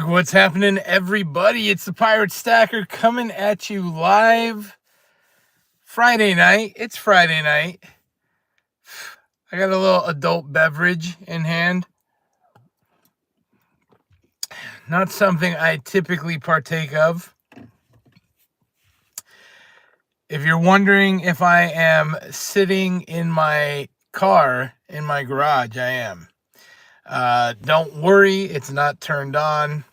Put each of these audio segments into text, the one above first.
What's happening, everybody? It's the Pirate Stacker coming at you live Friday night. It's Friday night. I got a little adult beverage in hand. Not something I typically partake of. If you're wondering if I am sitting in my car in my garage, I am. Don't worry, it's not turned on.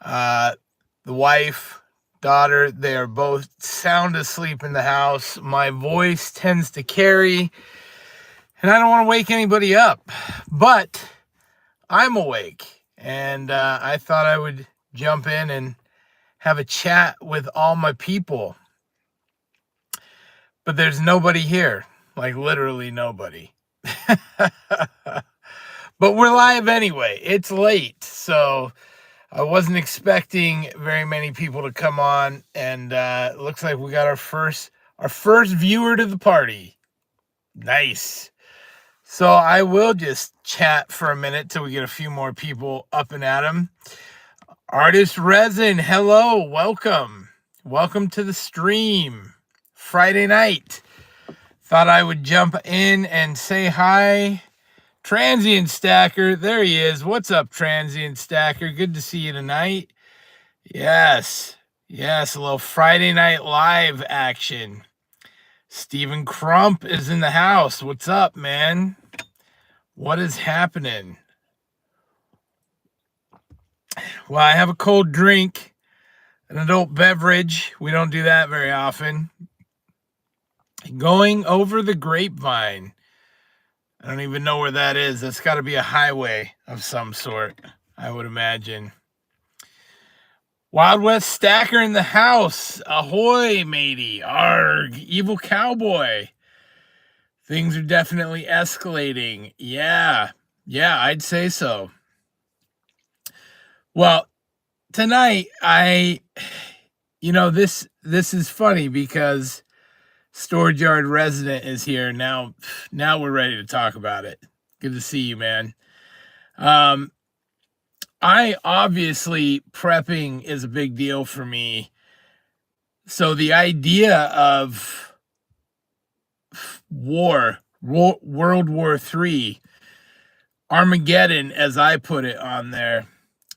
The wife, daughter, they are both sound asleep in the house. My voice tends to carry, and I don't want to wake anybody up, but I'm awake, and I thought I would jump in and have a chat with all my people. But there's nobody here, like literally nobody. But we're live anyway. It's late, so I wasn't expecting very many people to come on, and it looks like we got our first viewer to the party. Nice. So I will just chat for a minute till we get a few more people up and at 'em. Artist Resin, hello, welcome. Welcome to the stream. Friday night. Thought I would jump in and say hi. Transient Stacker, there he is. What's up, Transient Stacker? Good to see you tonight. Yes, a little Friday Night Live action. Stephen Crump is in the house. What's up, man? What is happening? Well, I have a cold drink, an adult beverage. We don't do that very often. Going over the grapevine. I don't even know where that is. That's got to be a highway of some sort, I would imagine. Wild West Stacker in the house. Ahoy, matey. Arg, evil cowboy. Things are definitely escalating. Yeah, I'd say so. Well, tonight, this is funny because Storage Yard Resident is here. Now we're ready to talk about it. Good to see you, man. I obviously, prepping is a big deal for me. So the idea of World War III, Armageddon, as I put it on there,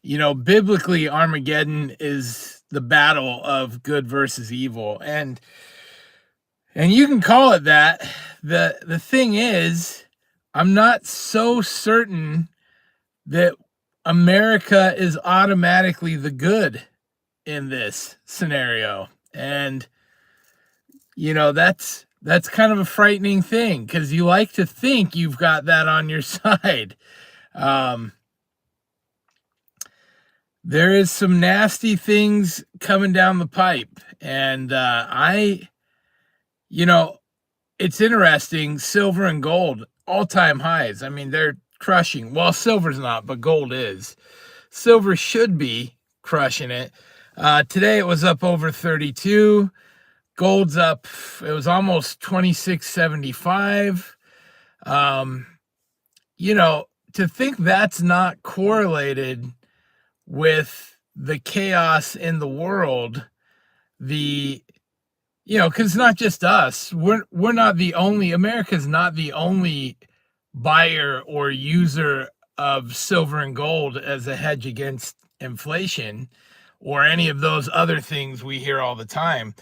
biblically, Armageddon is the battle of good versus evil. And you can call it that. The thing is, I'm not so certain that America is automatically the good in this scenario. And, that's kind of a frightening thing because you like to think you've got that on your side. There is some nasty things coming down the pipe. And it's interesting. Silver and gold, all-time highs. I mean, they're crushing. Well, silver's not, but gold is. Silver should be crushing it. Today it was up over 32. Gold's up. It was almost 26.75. To think that's not correlated with the chaos in the world, because it's not just us. We're not the only, America's not the only buyer or user of silver and gold as a hedge against inflation or any of those other things we hear all the time.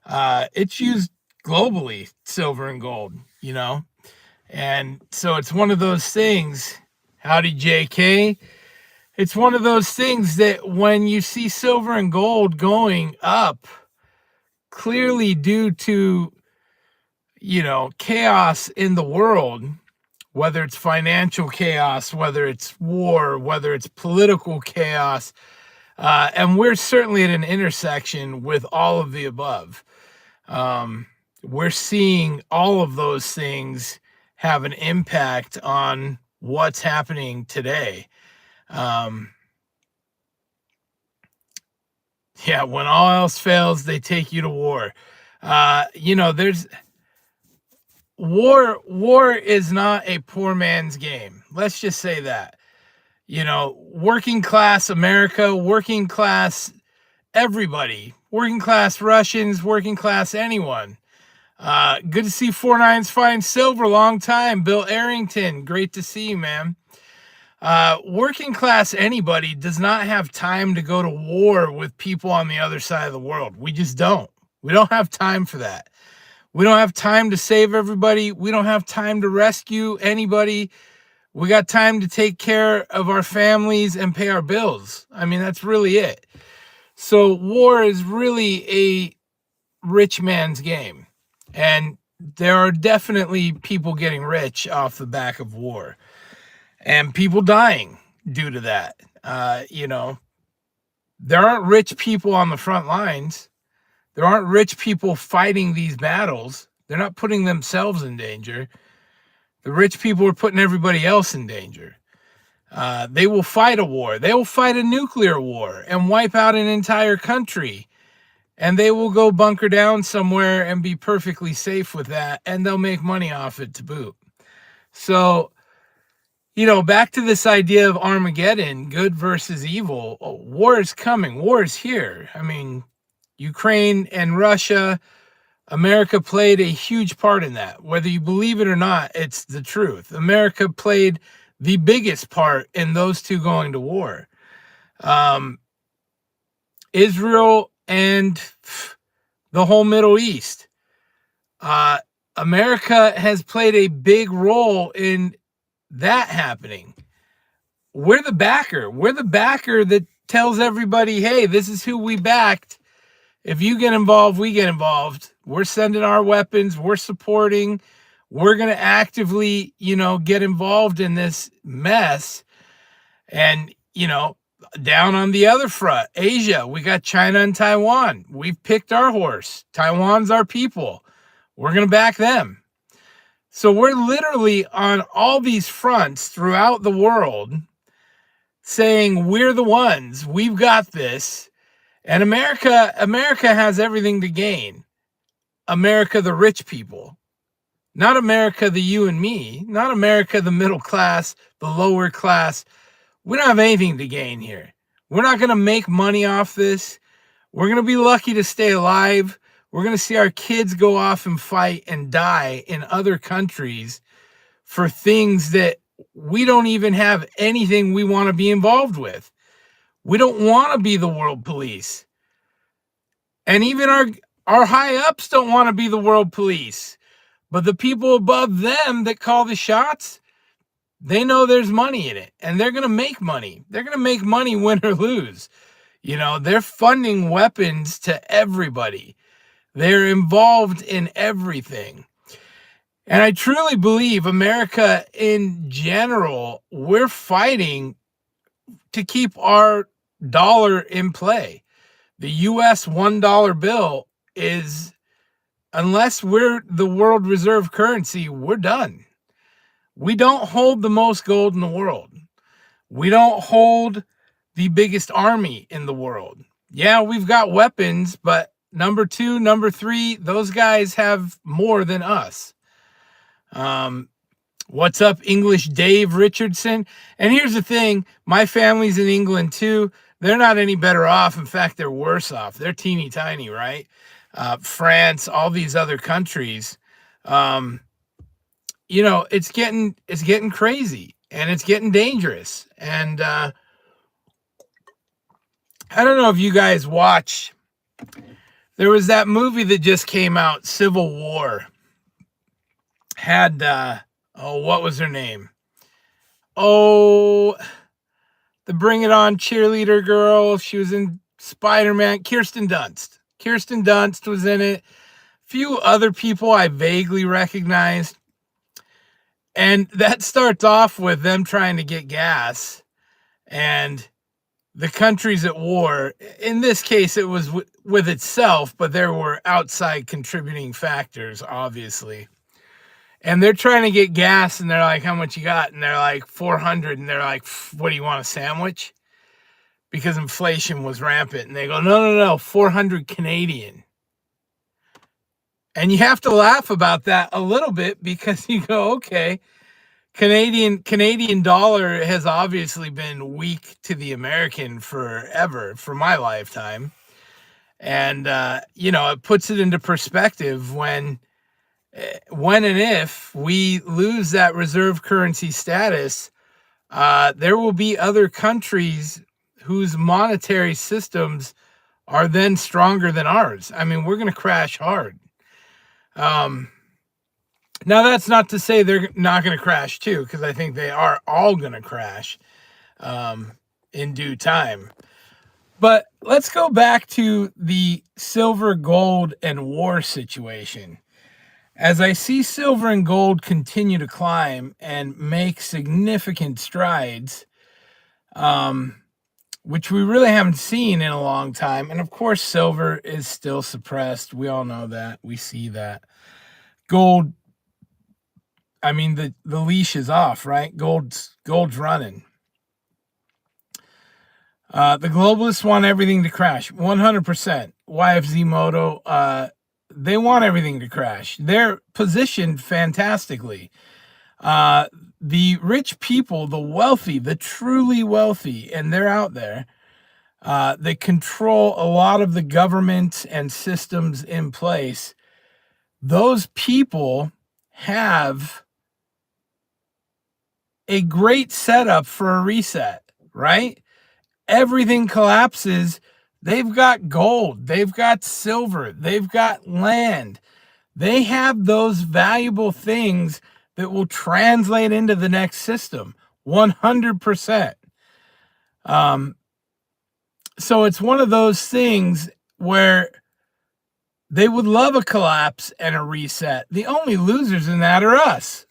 It's used globally, silver and gold, and so it's one of those things. Howdy, JK. It's one of those things that when you see silver and gold going up, clearly due to, chaos in the world, whether it's financial chaos, whether it's war, whether it's political chaos, and we're certainly at an intersection with all of the above. We're seeing all of those things have an impact on what's happening today. When all else fails, they take you to war. There's war is not a poor man's game. Let's just say that. working class America, working class everybody, working class Russians, working class anyone. Good to see 49's Fine Silver, long time. Bill Arrington, great to see you, man. Working class anybody does not have time to go to war with people on the other side of the world. We just don't. We don't have time for that. We don't have time to save everybody. We don't have time to rescue anybody. We got time to take care of our families and pay our bills. I mean, that's really it. So war is really a rich man's game. And there are definitely people getting rich off the back of war and people dying due to that. There aren't rich people on the front lines. There aren't rich people fighting these battles. They're not putting themselves in danger. The rich people are putting everybody else in danger. They will fight a war. They will fight a nuclear war and wipe out an entire country. And they will go bunker down somewhere and be perfectly safe with that. And they'll make money off it to boot. So, back to this idea of Armageddon, good versus evil. War is coming. War is here. I mean, Ukraine and Russia, America played a huge part in that. Whether you believe it or not, it's the truth. America played the biggest part in those two going to war. Israel and the whole Middle East. America has played a big role in that happening. We're the backer. We're the backer that tells everybody, hey, this is who we backed. If you get involved, we get involved. We're sending our weapons. We're supporting. We're going to actively, get involved in this mess. And, down on the other front, Asia, we got China and Taiwan. We've picked our horse. Taiwan's our people. We're going to back them. So we're literally on all these fronts throughout the world saying we're the ones. We've got this. And America has everything to gain. America, the rich people. Not America, the you and me. Not America, the middle class, the lower class. We don't have anything to gain here. We're not going to make money off this. We're going to be lucky to stay alive. We're going to see our kids go off and fight and die in other countries for things that we don't even have anything we want to be involved with. We don't want to be the world police. And even our high ups don't want to be the world police. But the people above them that call the shots, they know there's money in it, and they're going to make money. They're going to make money win or lose. They're funding weapons to everybody. They're involved in everything. And I truly believe America in general, we're fighting to keep our dollar in play. The US $1 bill is, unless we're the world reserve currency, we're done. We don't hold the most gold in the world. We don't hold the biggest army in the world. Yeah, we've got weapons, but number 2, number 3, those guys have more than us. What's up, English Dave Richardson? And here's the thing, my family's in England too. They're not any better off. In fact, they're worse off. They're teeny tiny, right? France, all these other countries. It's getting crazy and it's getting dangerous. And I don't know if you guys watch. There was that movie that just came out, Civil War. Had what was her name? Oh, the Bring It On cheerleader girl. She was in Spider-Man. Kirsten Dunst. Kirsten Dunst was in it. Few other people I vaguely recognized. And that starts off with them trying to get gas. And the country's at war. In this case, it was with itself, but there were outside contributing factors, obviously. And they're trying to get gas, and they're like, how much you got? And they're like, 400. And they're like, what do you want, a sandwich? Because inflation was rampant. And they go, no, 400 Canadian. And you have to laugh about that a little bit because you go, okay, Canadian dollar has obviously been weak to the American forever, for my lifetime. And it puts it into perspective when and if we lose that reserve currency status, there will be other countries whose monetary systems are then stronger than ours. I mean, we're going to crash hard. Now, that's not to say they're not going to crash too, because I think they are all going to crash in due time. But let's go back to the silver, gold, and war situation. As I see silver and gold continue to climb and make significant strides, which we really haven't seen in a long time. And of course, silver is still suppressed. We all know that. We see that. Gold, I mean, the leash is off, right? Gold's running. The globalists want everything to crash, 100%. YFZ Moto, they want everything to crash. They're positioned fantastically. The rich people, the wealthy, the truly wealthy, and they're out there, they control a lot of the governments and systems in place. Those people have a great setup for a reset, right? Everything collapses. They've got gold, they've got silver, they've got land. They have those valuable things that will translate into the next system, 100%. So it's one of those things where they would love a collapse and a reset. The only losers in that are us.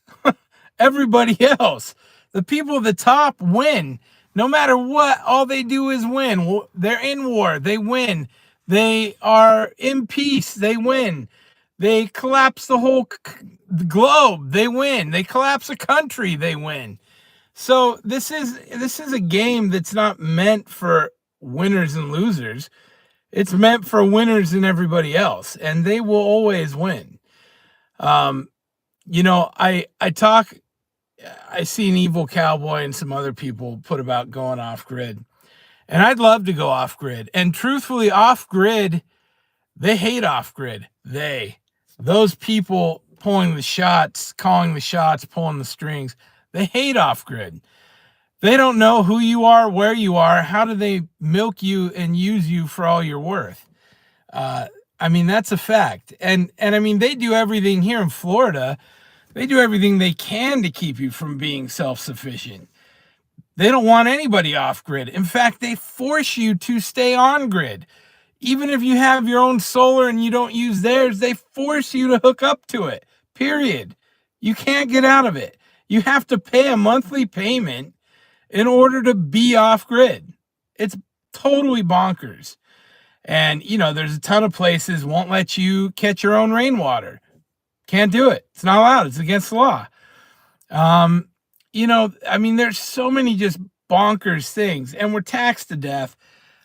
Everybody else. The people at the top win. No matter what, all they do is win. They're in war. They win. They are in peace. They win. They collapse the whole globe. They win. They collapse a country. They win. So this is a game that's not meant for winners and losers. It's meant for winners and everybody else, and they will always win. I see an evil cowboy and some other people put about going off grid, and I'd love to go off grid. And truthfully, off grid, they hate off grid. Those people pulling the shots, calling the shots, pulling the strings, they hate off grid. They don't know who you are, where you are. How do they milk you and use you for all you're worth? I mean, that's a fact. And I mean, they do everything here in Florida. They do everything they can to keep you from being self-sufficient. They don't want anybody off grid. In fact, they force you to stay on grid. Even if you have your own solar and you don't use theirs, they force you to hook up to it, period. You can't get out of it. You have to pay a monthly payment in order to be off grid. It's totally bonkers. And, there's a ton of places won't let you catch your own rainwater. Can't do it. It's not allowed. It's against the law. There's so many just bonkers things, and we're taxed to death.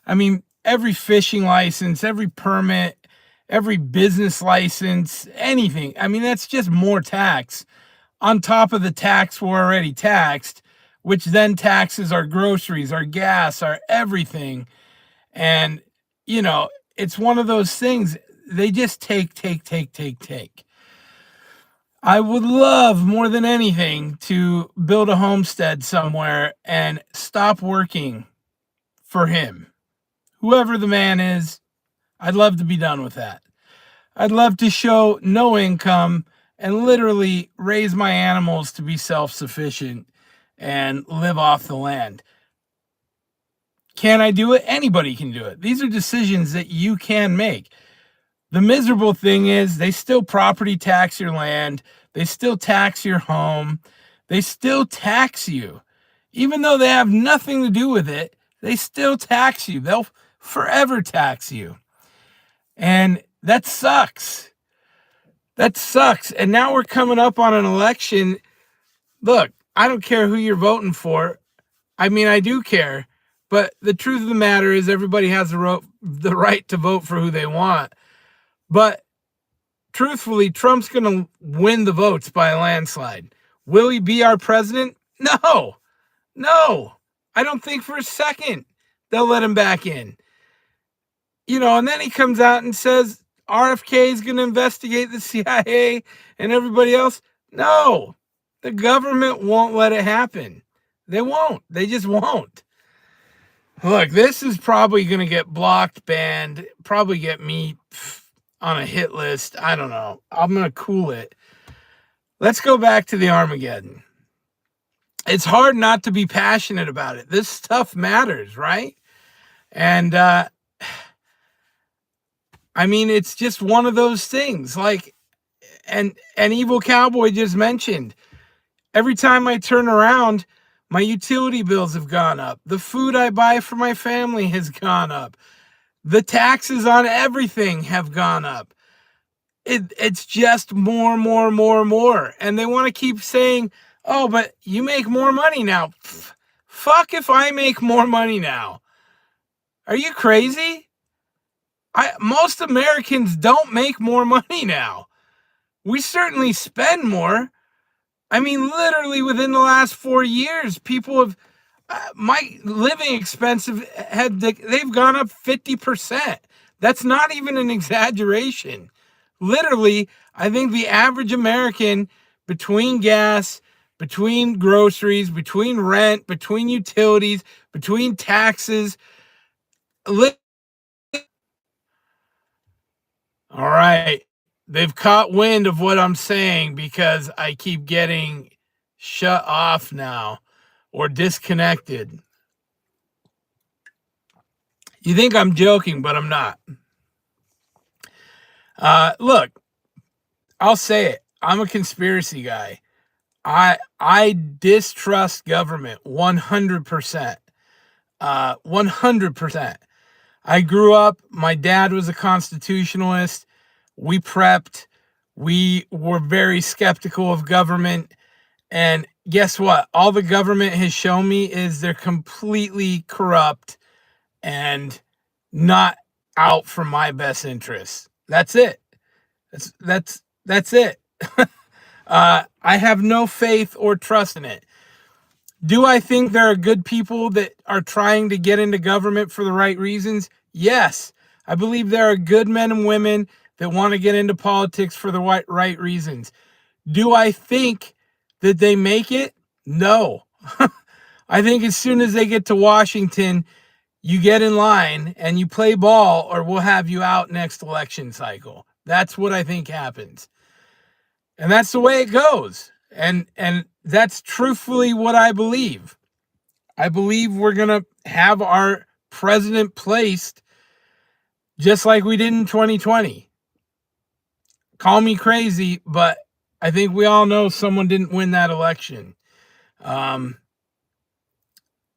I mean, every fishing license, every permit, every business license, anything. I mean, that's just more tax on top of the tax we're already taxed, which then taxes our groceries, our gas, our everything. And, it's one of those things. They just take. I would love more than anything to build a homestead somewhere and stop working for him. Whoever the man is, I'd love to be done with that. I'd love to show no income and literally raise my animals to be self-sufficient and live off the land. Can I do it? Anybody can do it. These are decisions that you can make. The miserable thing is they still property tax your land. They still tax your home. They still tax you. Even though they have nothing to do with it, they still tax you. They'll forever tax you. And that sucks. That sucks. And now we're coming up on an election. Look, I don't care who you're voting for. I mean, I do care. But the truth of the matter is everybody has the right to vote for who they want. But truthfully, Trump's going to win the votes by a landslide. Will he be our president? No. I don't think for a second they'll let him back in. And then he comes out and says RFK is going to investigate the CIA and everybody else. No, the government won't let it happen. They won't. They just won't. Look, this is probably going to get blocked, banned, probably get me on a hit list. I don't know. I'm going to cool it. Let's go back to the Armageddon. It's hard not to be passionate about it. This stuff matters, right? And, it's just one of those things. Like, and Evil Cowboy just mentioned, every time I turn around, my utility bills have gone up. The food I buy for my family has gone up. The taxes on everything have gone up. It's just more. And they want to keep saying, oh, but you make more money now. Fuck if I make more money now. Are you crazy? Most Americans don't make more money now. We certainly spend more. Literally within the last 4 years, people have, my living expenses they've gone up 50%. That's not even an exaggeration. Literally, I think the average American, between gas, between groceries, between rent, between utilities, between taxes, all right. They've caught wind of what I'm saying because I keep getting shut off now or disconnected. You think I'm joking, but I'm not. Look, I'll say it. I'm a conspiracy guy. I distrust government 100%. 100%. I grew up, my dad was a constitutionalist. We prepped. We were very skeptical of government. And guess what? All the government has shown me is they're completely corrupt and not out for my best interests. That's it. That's it. I have no faith or trust in it. Do I think there are good people that are trying to get into government for the right reasons? Yes. I believe there are good men and women that want to get into politics for the right reasons. Do I think that they make it? No. I think as soon as they get to Washington, you get in line and you play ball, or we'll have you out next election cycle. That's what I think happens. And that's the way it goes. And that's truthfully what I believe. I believe we're going to have our president placed just like we did in 2020. Call me crazy, but I think we all know someone didn't win that election.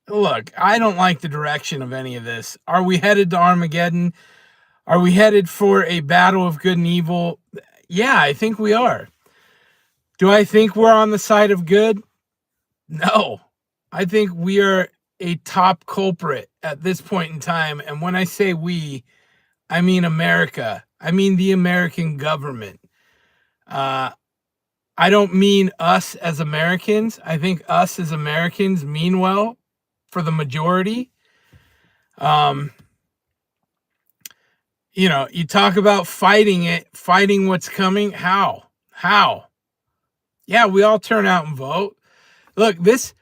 Look, I don't like the direction of any of this. Are we headed to Armageddon? Are we headed for a battle of good and evil? Yeah, I think we are. Do I think we're on the side of good? No. I think we are a top culprit at this point in time. And when I say we, I mean America. I mean the American government. I don't mean us as Americans. I think us as Americans mean well for the majority. You talk about fighting what's coming. How? Yeah, we all turn out and vote. Look, this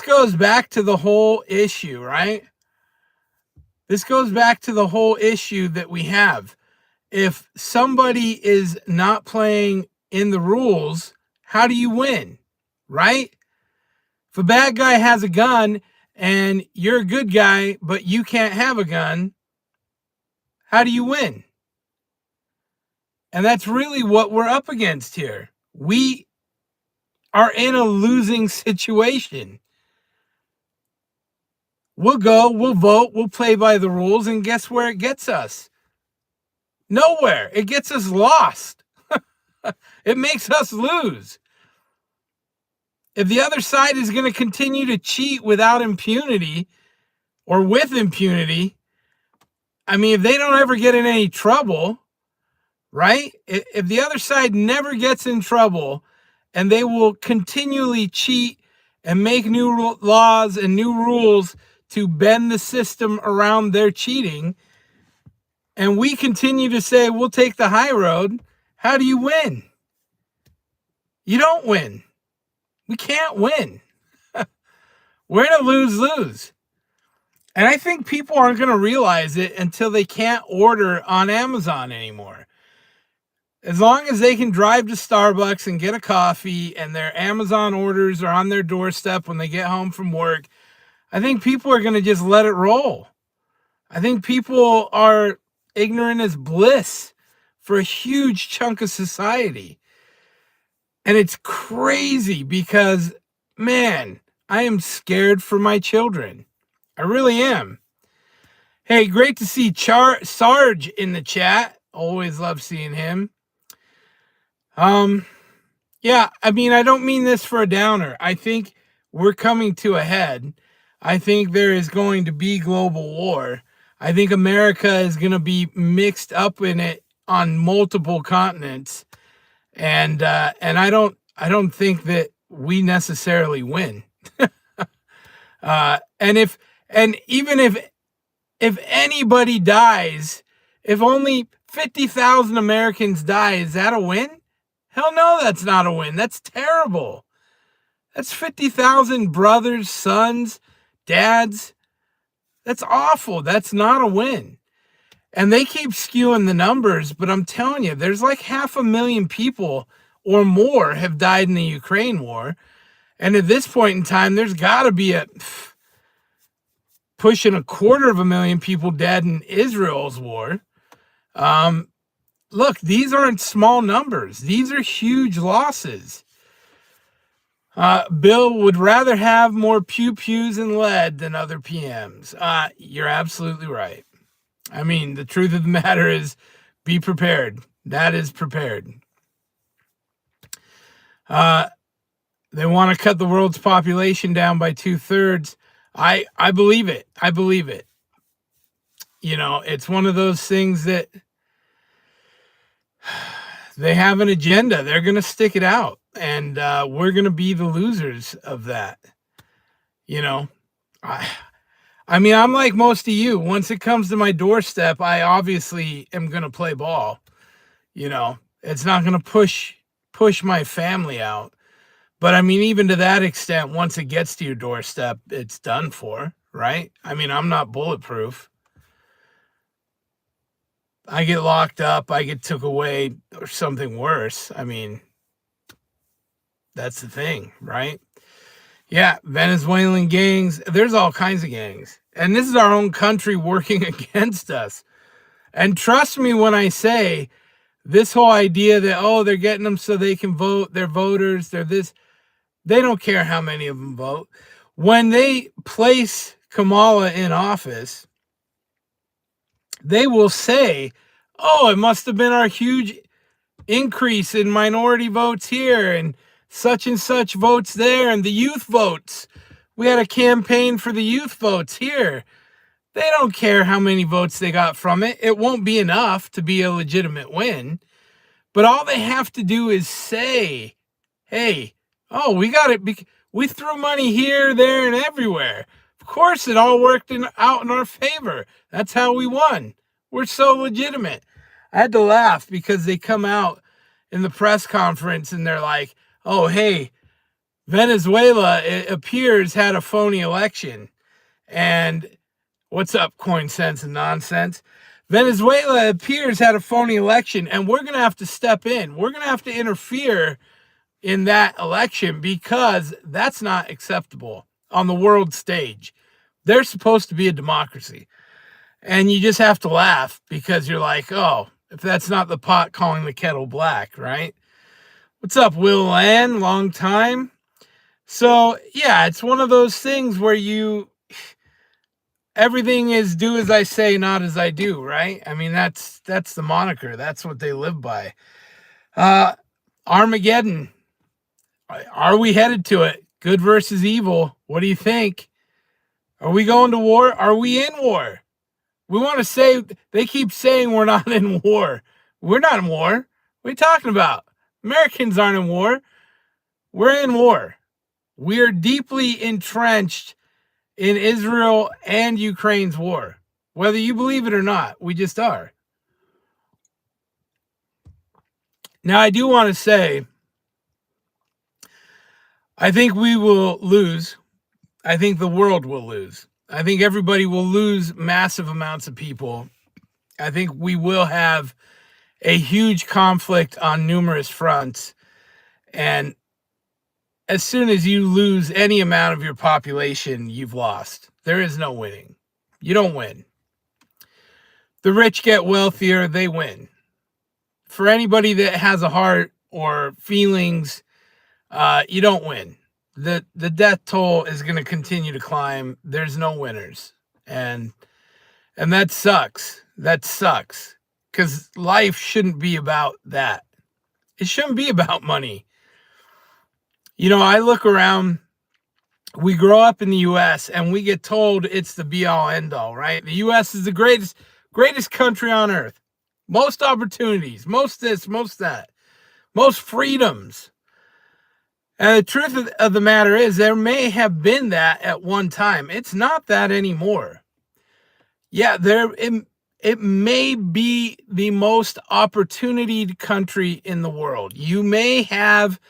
goes back to the whole issue, right? This goes back to the whole issue that we have. If somebody is not playing in the rules, how do you win, right? If a bad guy has a gun and you're a good guy, but you can't have a gun, how do you win? And that's really what we're up against here. We are in a losing situation. We'll go, we'll vote, we'll play by the rules, and guess where it gets us? Nowhere. It gets us lost. It makes us lose. If the other side is going to continue to cheat without impunity or with impunity, if they don't ever get in any trouble, right? If the other side never gets in trouble and they will continually cheat and make new laws and new rules to bend the system around their cheating. And we continue to say, we'll take the high road. How do you win? You don't win. We can't win. We're in a lose-lose. And I think people aren't going to realize it until they can't order on Amazon anymore. As long as they can drive to Starbucks and get a coffee and their Amazon orders are on their doorstep when they get home from work, I think people are going to just let it roll. I think people are ignorant as bliss for a huge chunk of society. And it's crazy because, man, I am scared for my children. I really am. Hey, great to see Sarge in the chat. Always love seeing him. Yeah, I mean, I don't mean this for a downer. I think we're coming to a head. I think there is going to be global war. I think America is going to be mixed up in it on multiple continents. And I don't think that we necessarily win. And even if anybody dies, if only 50,000 Americans die, is that a win? Hell no, that's not a win. That's terrible. That's 50,000 brothers, sons, dads. That's awful. That's not a win. And they keep skewing the numbers, but I'm telling you, there's like 500,000 people or more have died in the Ukraine war. And at this point in time, there's got to be pushing 250,000 people dead in Israel's war. Look, these aren't small numbers. These are huge losses. Bill would rather have more pew-pews and lead than other PMs. You're absolutely right. I mean, the truth of the matter is, be prepared. That is prepared. They want to cut the world's population down by 2/3. I believe it. I believe it. You know, it's one of those things that they have an agenda. They're going to stick it out. And we're going to be the losers of that. You know, I mean, I'm like most of you. Once it comes to my doorstep, I obviously am going to play ball. You know, it's not going to push my family out. But I mean, even to that extent, once it gets to your doorstep, it's done for, right? I mean, I'm not bulletproof. I get locked up, I get took away, or something worse. I mean, that's the thing, right? Yeah, Venezuelan gangs. There's all kinds of gangs. And this is our own country working against us. And trust me when I say this whole idea that, oh, they're getting them so they can vote, they're voters, they're this. They don't care how many of them vote. When they place Kamala in office, they will say, oh, it must have been our huge increase in minority votes here and such votes there and the youth votes. We had a campaign for the youth votes here. They don't care how many votes they got from it. It won't be enough to be a legitimate win. But all they have to do is say, hey, oh, we got it. We threw money here, there, and everywhere. Of course, it all worked out in our favor. That's how we won. We're so legitimate. I had to laugh because they come out in the press conference and they're like, oh, hey, Venezuela, it appears, had a phony election. And what's up, coin sense and nonsense? Venezuela appears had a phony election, and we're going to have to step in. We're going to have to interfere in that election because that's not acceptable on the world stage. They're supposed to be a democracy. And you just have to laugh because you're like, oh, if that's not the pot calling the kettle black, right? What's up, Will Ann? Long time. So, yeah, it's one of those things where everything is do as I say, not as I do, right? I mean, that's the moniker. That's what they live by. Armageddon. Are we headed to it? Good versus evil. What do you think? Are we going to war? Are we in war? We want to say, they keep saying we're not in war. We're not in war. What are you talking about? Americans aren't in war. We're in war. We are deeply entrenched in Israel and Ukraine's war. Whether you believe it or not, we just are. Now, I do want to say, I think we will lose. I think the world will lose. I think everybody will lose massive amounts of people. I think we will have a huge conflict on numerous fronts. And as soon as you lose any amount of your population, you've lost. There is no winning. You don't win. The rich get wealthier, they win. For anybody that has a heart or feelings, you don't win. The death toll is going to continue to climb. There's no winners. And that sucks. That sucks. Because life shouldn't be about that. It shouldn't be about money. You know, I look around, we grow up in the U.S. and we get told it's the be-all, end-all, right? The U.S. is the greatest country on earth. Most opportunities, most this, most that, most freedoms. And the truth of the matter is there may have been that at one time. It's not that anymore. Yeah, it may be the most opportunity country in the world. You may have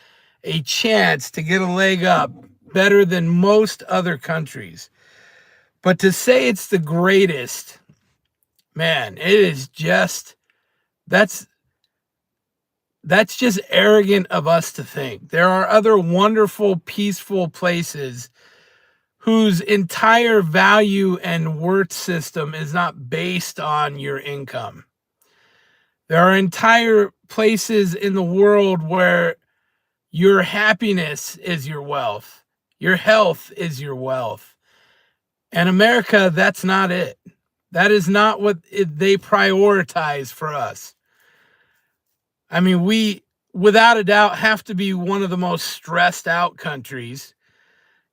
a chance to get a leg up better than most other countries. But to say it's the greatest, man, it is just, that's just arrogant of us to think. There are other wonderful, peaceful places whose entire value and worth system is not based on your income. There are entire places in the world where your happiness is your wealth. Your health is your wealth. And America, that's not it. That is not what they prioritize for us. I mean, we, without a doubt, have to be one of the most stressed out countries.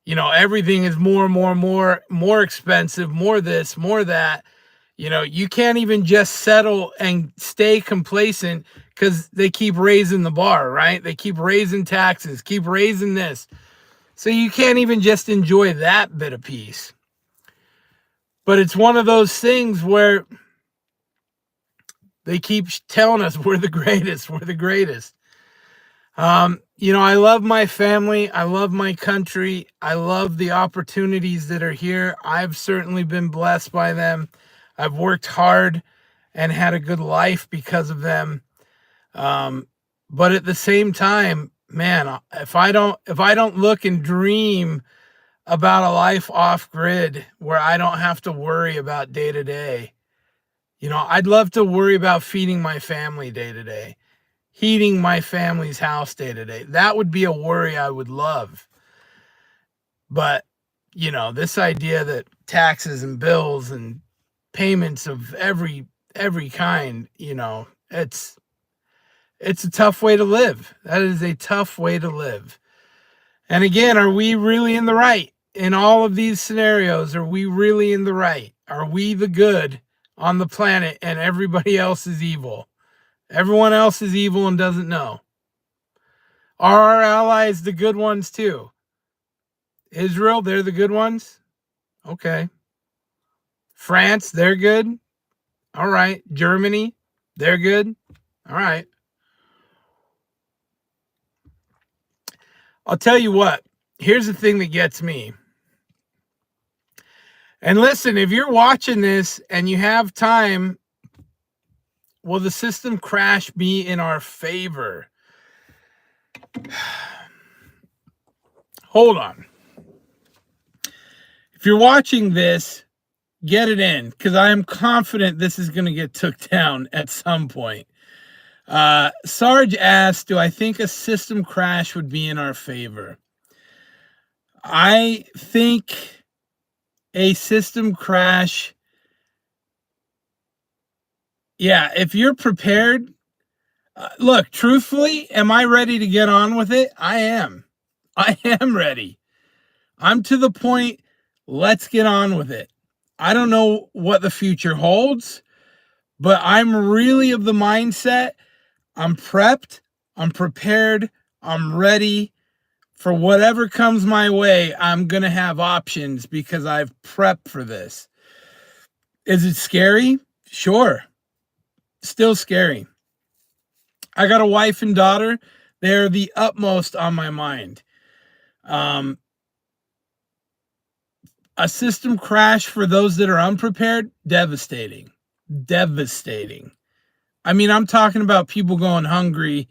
You know, everything is more expensive, more this, more that. You know, you can't even just settle and stay complacent because they keep raising the bar, right? They keep raising taxes, keep raising this. So you can't even just enjoy that bit of peace. But it's one of those things where they keep telling us we're the greatest, we're the greatest. You know, I love my family. I love my country. I love the opportunities that are here. I've certainly been blessed by them. I've worked hard and had a good life because of them. But at the same time, man, if I don't look and dream about a life off grid where I don't have to worry about day to day, you know, I'd love to worry about feeding my family day to day, heating my family's house day to day. That would be a worry I would love. But, you know, this idea that taxes and bills and payments of every kind, you know, it's a tough way to live. That is a tough way to live. And again, are we really in the right in all of these scenarios? Are we really in the right? Are we the good on the planet and everybody else is evil? Everyone else is evil and doesn't know. Are our allies the good ones too? Israel, they're the good ones? Okay. France, they're good? All right. Germany, they're good? All right. I'll tell you what. Here's the thing that gets me. And listen, if you're watching this and you have time, will the system crash be in our favor? Hold on. If you're watching this, get it in, because I am confident this is going to get took down at some point. Sarge asked, do I think a system crash would be in our favor? I think a system crash, yeah, if you're prepared, look, truthfully, am I ready to get on with it? I am. I am ready. I'm to the point, let's get on with it. I don't know what the future holds, but I'm really of the mindset, I'm prepped, I'm prepared, I'm ready. for whatever comes my way, I'm going to have options because I've prepped for this. Is it scary? Sure. Still scary. I got a wife and daughter. They're the utmost on my mind. A system crash for those that are unprepared, devastating. Devastating. I mean, I'm talking about people going hungry,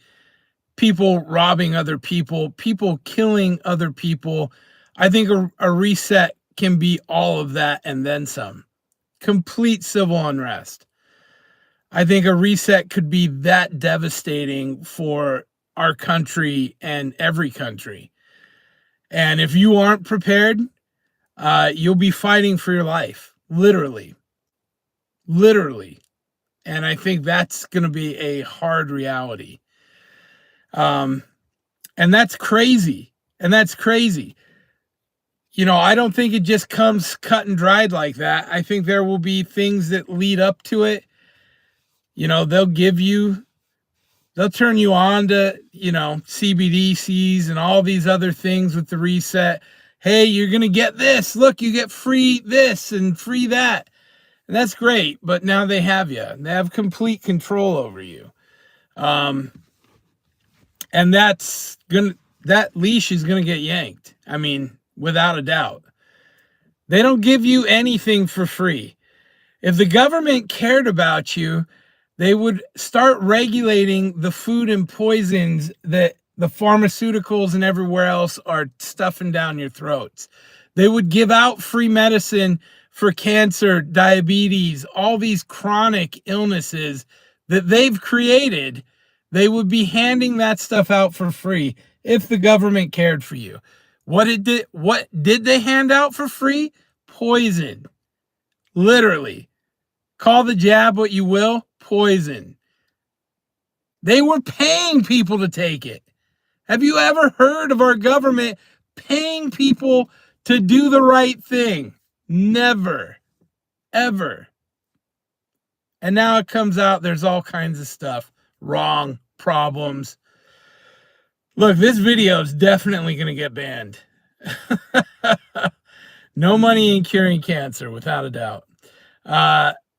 people robbing other people, people killing other people. I think a reset can be all of that and then some. Complete civil unrest. I think a reset could be that devastating for our country and every country. And if you aren't prepared, you'll be fighting for your life. Literally. Literally. And I think that's going to be a hard reality. And that's crazy. And that's crazy. You know, I don't think it just comes cut and dried like that. I think there will be things that lead up to it. You know, they'll turn you on to, you know, CBDCs and all these other things with the reset. Hey, you're going to get this. Look, you get free this and free that. And that's great. But now they have you. They have complete control over you. And that leash is going to get yanked. I mean, without a doubt. They don't give you anything for free. If the government cared about you, they would start regulating the food and poisons that the pharmaceuticals and everywhere else are stuffing down your throats. They would give out free medicine for cancer, diabetes, all these chronic illnesses that they've created. They would be handing that stuff out for free if the government cared for you. What did they hand out for free? Poison. Literally. Call the jab what you will. Poison. They were paying people to take it. Have you ever heard of our government paying people to do the right thing? Never. Ever. And now it comes out there's all kinds of stuff wrong, problems. Look, this video is definitely going to get banned. No money in curing cancer, without a doubt.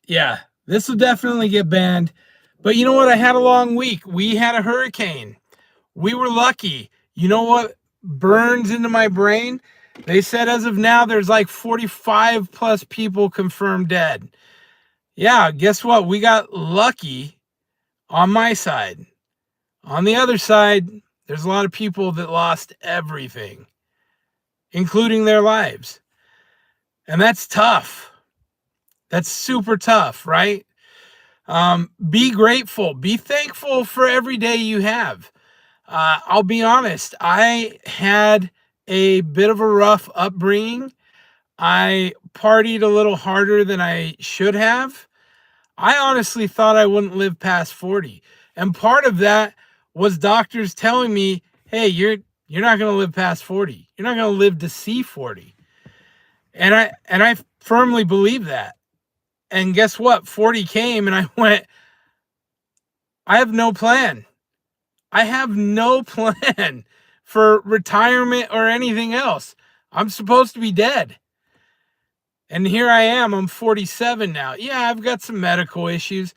Yeah, this will definitely get banned. But you know what? I had a long week. We had a hurricane. We were lucky. You know what burns into my brain? They said as of now, there's like 45 plus people confirmed dead. Yeah, guess what? We got lucky on my side. On the other side, there's a lot of people that lost everything, including their lives. And that's tough. That's super tough, right? Be grateful. Be thankful for every day you have. I'll be honest. I had a bit of a rough upbringing. I partied a little harder than I should have. I honestly thought I wouldn't live past 40. And part of that was doctors telling me, hey, you're not going to live past 40. You're not going to live to see 40. And I firmly believe that. And guess what? 40 came and I went, I have no plan. I have no plan for retirement or anything else. I'm supposed to be dead. And here I am. I'm 47 now. Yeah, I've got some medical issues.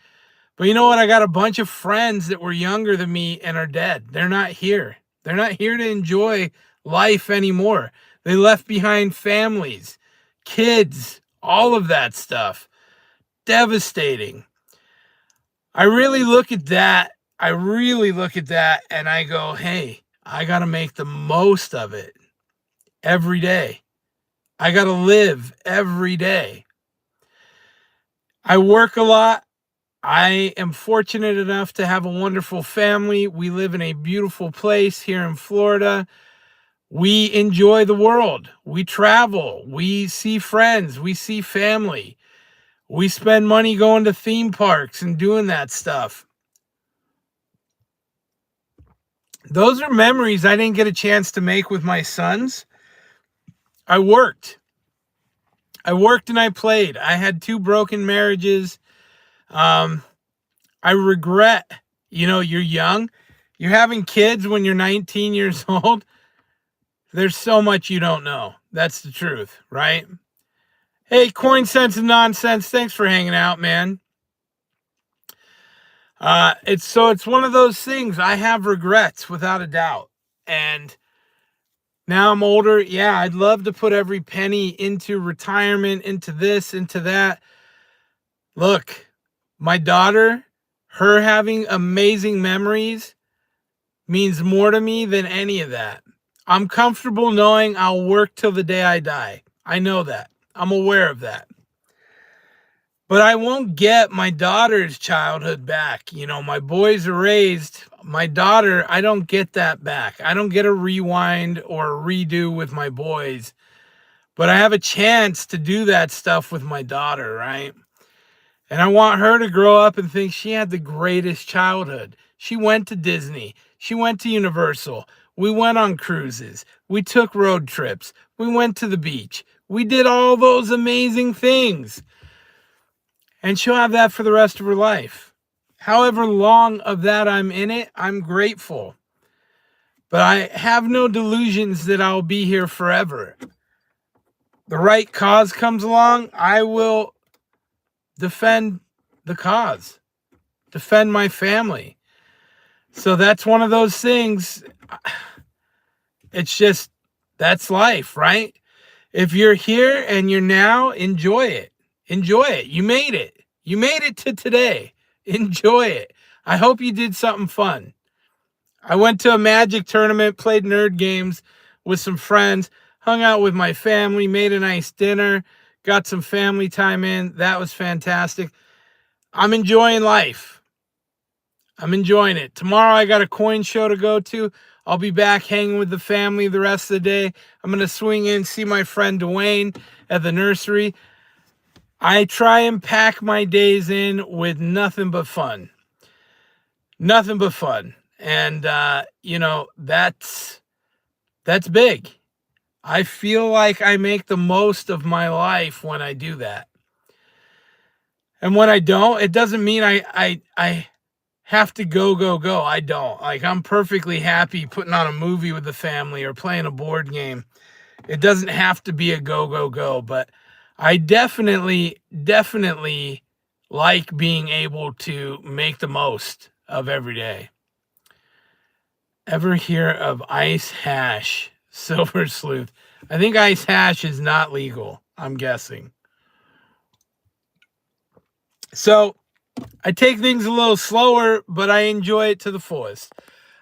But you know what? I got a bunch of friends that were younger than me and are dead. They're not here. They're not here to enjoy life anymore. They left behind families, kids, all of that stuff. Devastating. I really look at that and I go, hey, I got to make the most of it every day. I got to live every day. I work a lot. I am fortunate enough to have a wonderful family. We live in a beautiful place here in Florida. We enjoy the world. We travel. We see friends. We see family. We spend money going to theme parks and doing that stuff. Those are memories I didn't get a chance to make with my sons. I worked and I played. I had 2 broken marriages. I regret, you're young. You're having kids when you're 19 years old. There's so much you don't know. That's the truth, right? Hey, Coin Sense and Nonsense, thanks for hanging out, man. It's one of those things. I have regrets without a doubt. And now I'm older. Yeah, I'd love to put every penny into retirement, into this, into that. Look, my daughter, her having amazing memories means more to me than any of that. I'm comfortable knowing I'll work till the day I die. I know that. I'm aware of that. But I won't get my daughter's childhood back. You know, my boys are raised. My daughter, I don't get that back. I don't get a rewind or a redo with my boys. But I have a chance to do that stuff with my daughter, right? And I want her to grow up and think she had the greatest childhood. She went to Disney. She went to Universal. We went on cruises. We took road trips. We went to the beach. We did all those amazing things. And she'll have that for the rest of her life. However long of that I'm in it, I'm grateful. But I have no delusions that I'll be here forever. The right cause comes along, I will defend the cause, defend my family. So that's one of those things. It's just, that's life, right? If you're here and you're now, enjoy it. Enjoy it. You made it. You made it to today. Enjoy it. I hope you did something fun. I went to a Magic tournament, played nerd games with some friends, hung out with my family, made a nice dinner, got some family time in. That was fantastic. I'm enjoying life. I'm enjoying it. Tomorrow I got a coin show to go to. I'll be back hanging with the family the rest of the day. I'm going to swing in, see my friend Dwayne at the nursery. I try and pack my days in with nothing but fun. Nothing but fun. And, you know, that's big. I feel like I make the most of my life when I do that. And when I don't, it doesn't mean I have to go. I don't. Like, I'm perfectly happy putting on a movie with the family or playing a board game. It doesn't have to be a go, but I definitely like being able to make the most of every day. Ever hear of ice hash, Silver Sleuth? I think ice hash is not legal, I'm guessing. So I take things a little slower, but I enjoy it to the fullest.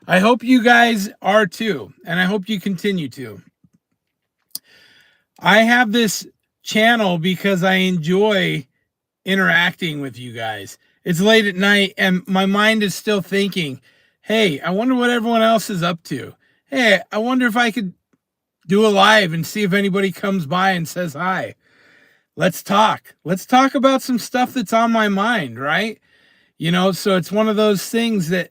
I hope you guys are too, and I hope you continue to. I have this channel because I enjoy interacting with you guys. It's late at night and my mind is still thinking, hey, I wonder what everyone else is up to. Hey, I wonder if I could do a live and see if anybody comes by and says hi. Let's talk. Let's talk about some stuff that's on my mind, right? You know, so it's one of those things that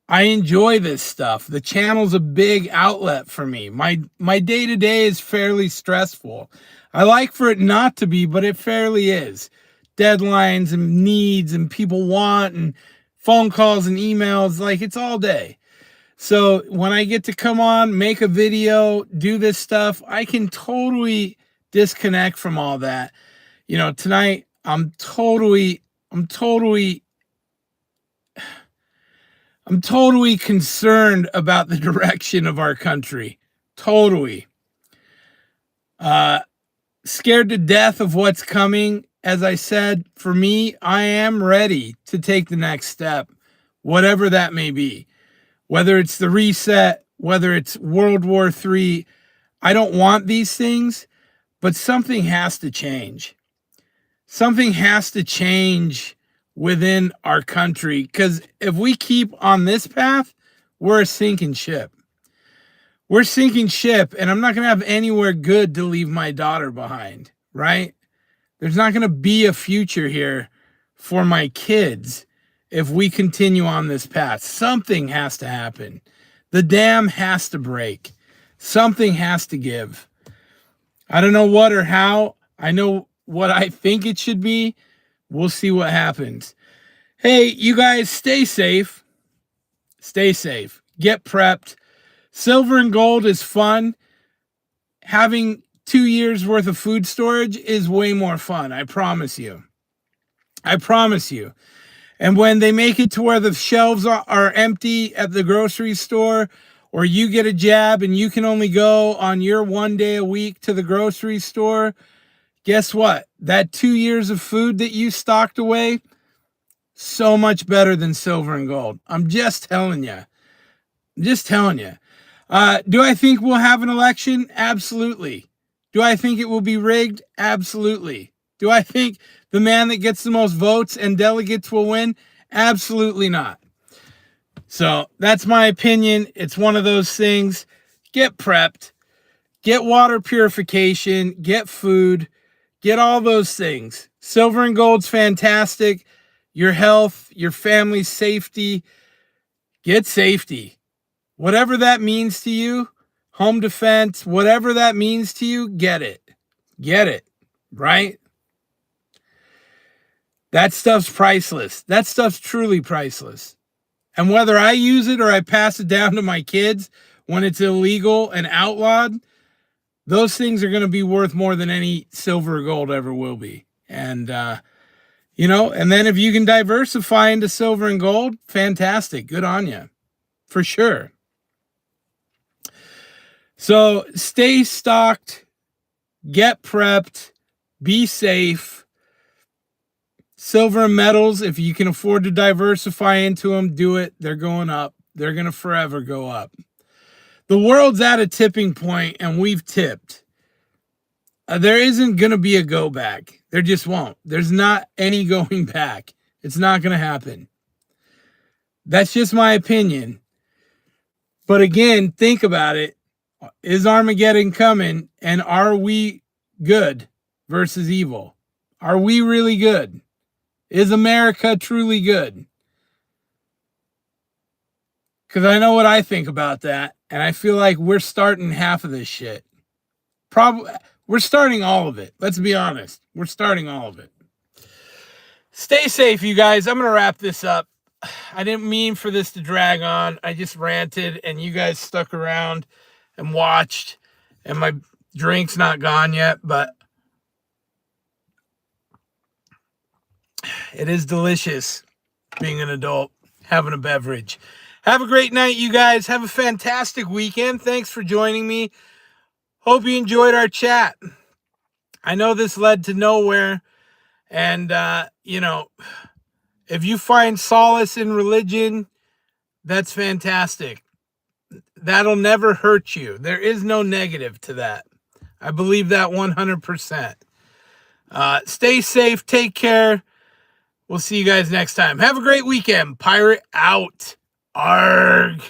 I enjoy this stuff. The channel's a big outlet for me. My day-to-day is fairly stressful. I like for it not to be, but it fairly is. Deadlines and needs and people want and phone calls and emails, like it's all day. So when I get to come on, make a video, do this stuff, I can totally disconnect from all that. You know, tonight I'm totally concerned about the direction of our country. Totally. Scared to death of what's coming. As I said, for me, I am ready to take the next step, whatever that may be. Whether it's the reset, whether it's World War III, I don't want these things, but something has to change. Something has to change within our country, because if we keep on this path, we're a sinking ship. We're sinking ship, and I'm not going to have anywhere good to leave my daughter behind, right? There's not going to be a future here for my kids if we continue on this path. Something has to happen. The dam has to break. Something has to give. I don't know what or how. I know what I think it should be. We'll see what happens. Hey, you guys, stay safe. Stay safe. Get prepped. Silver and gold is fun. Having 2 years worth of food storage is way more fun. I promise you. I promise you. And when they make it to where the shelves are empty at the grocery store, or you get a jab and you can only go on your 1 day a week to the grocery store, guess what? That 2 years of food that you stocked away, so much better than silver and gold. I'm just telling you. Just telling you. Do I think we'll have an election? Absolutely. Do I think it will be rigged? Absolutely. Do I think the man that gets the most votes and delegates will win? Absolutely not. So that's my opinion. It's one of those things. Get prepped. Get water purification. Get food. Get all those things. Silver and gold's fantastic. Your health, your family's safety. Get safety. Whatever that means to you, home defense, whatever that means to you, get it. Get it, right? That stuff's priceless. That stuff's truly priceless. And whether I use it or I pass it down to my kids when it's illegal and outlawed, those things are going to be worth more than any silver or gold ever will be. And, and then if you can diversify into silver and gold, fantastic. Good on you. For sure. So stay stocked, get prepped, be safe. Silver and metals, if you can afford to diversify into them, do it. They're going up. They're going to forever go up. The world's at a tipping point, and we've tipped. There isn't going to be a go back. There just won't. There's not any going back. It's not going to happen. That's just my opinion. But again, think about it. Is Armageddon coming, and are we good versus evil? Are we really good? Is America truly good? Because I know what I think about that, and I feel like we're starting half of this shit. We're starting all of it. Let's be honest. We're starting all of it. Stay safe, you guys. I'm going to wrap this up. I didn't mean for this to drag on. I just ranted, and you guys stuck around and watched, and my drink's not gone yet, but it is delicious being an adult, having a beverage. Have a great night, you guys. Have a fantastic weekend. Thanks for joining me. Hope you enjoyed our chat. I know this led to nowhere, and, if you find solace in religion, that's fantastic. That'll never hurt you. There is no negative to that. I believe that 100%. Stay safe. Take care. We'll see you guys next time. Have a great weekend. Pirate out. Arg.